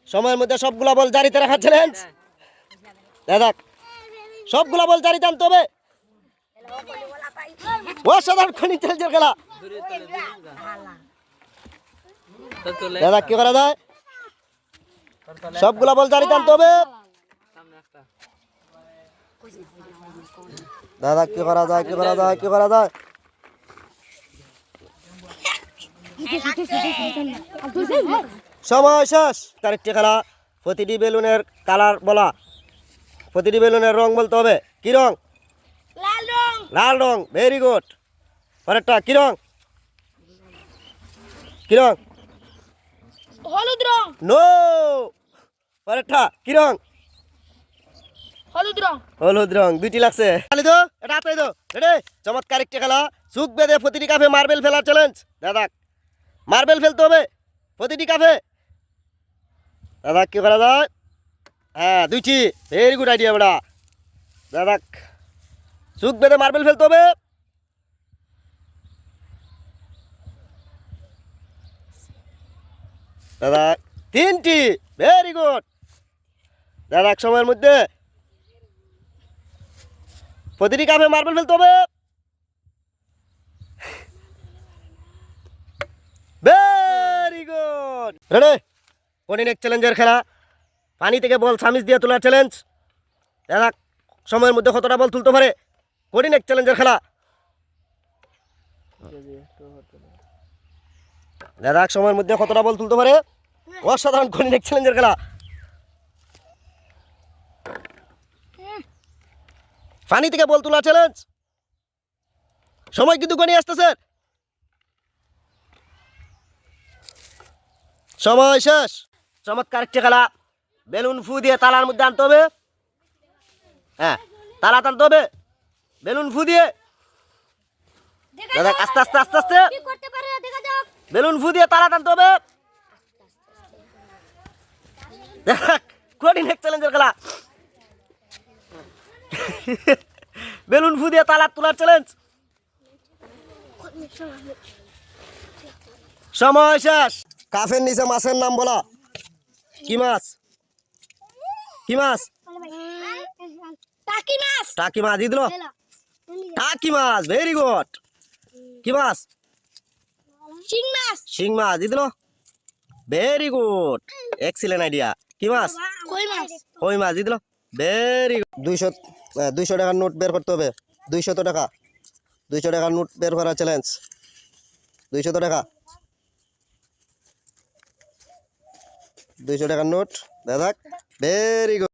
সময়ের মধ্যে সবগুলা বল জারিতে রাখার চ্যালেঞ্জ। দাদা সবগুলা বল জারিতে আনতে হবে। অসাধারণ খনি চ্যালেঞ্জের খেলা। দাদা কি করা যায়? সবগুলা বল জারিতে আনতে হবে। দাদা কি করা যায়? কি করা যায়? কি করা যায়? সময় শেষ। আরেকটি খেলা, প্রতিটি বেলুনের কালার বলা, প্রতিটি বেলুনের রং বলতে হবে। কি রং? লাল রং। লাল রং, ভেরি গুড। পরেরটা কি রং? কি রং? হলুদ রং। নো। পরেরটা কি রং? হলুদ রং। হলুদ রং, দুইটি লাগছে। খালি দো, এটা হাতে দো। রেডি? চমৎকার একটি খেলা, চুক বেঁধে প্রতিটি কাফে মার্বেল ফেলার চ্যালেঞ্জ। দাদা মার্বেল ফেলতে হবে প্রতিটি কাফে। দাদা কি করা যায়? হ্যাঁ, দুইটি, ভেরি গুড আইডিয়া বেটা। দাদা চুক বেঁধে মার্বেল ফেলতে হবে। দাদা তিনটি, ভেরি গুড। দাদা সময়ের মধ্যে প্রতিটি কাপে মার্বেল ফেলতে হবে। Very good. রেডি? কঠিন এক চ্যালেঞ্জের খেলা, পানি থেকে বল সামিজ দিয়ে তোলার চ্যালেঞ্জ। দাদা সময়ের মধ্যে কতটা বল তুলতে পারে? কঠিন এক চ্যালেঞ্জের খেলা। দাদা সময়ের মধ্যে কতটা বল তুলতে পারে? অসাধারণ কঠিন এক চ্যালেঞ্জের খেলা। পানি থেকে বল তোলা চ্যালেঞ্জ। সময় কিন্তু গনিয়ে আসতেছে। সময় শেষ। চমৎকার একটি খেলা, বেলুন ফু দিয়ে তালার মধ্যে আনতে হবে। হ্যাঁ, তালা টানতে হবে বেলুন ফু দিয়ে। দাদা আস্তে আস্তে আস্তে আস্তে বেলুন ফু দিয়ে তালা টানতে হবে। কঠিন এক চ্যালেঞ্জের খেলা, বেলুন ফু দিয়ে তালা তোলার চ্যালেঞ্জ। সময় শেষ। কাফের নিচে মাছের নাম বলা। কি মাছ? কি মাছ? টাকি মাছ। টাকি মাছ দিল। টাকি মাছ, ভেরি গুড। কি মাছ? শিং মাছ। শিং মাছ দিল। Very good, excellent idea. কি মাছ? কই মাছ। কই মাছ দিল। Very good. 200 টাকার নোট বের করতে হবে। 200 টাকা, 200 টাকার নোট বের করার চ্যালেঞ্জ। 200 টাকা, 200 টাকার নোট। দাদা ভেরি গুড।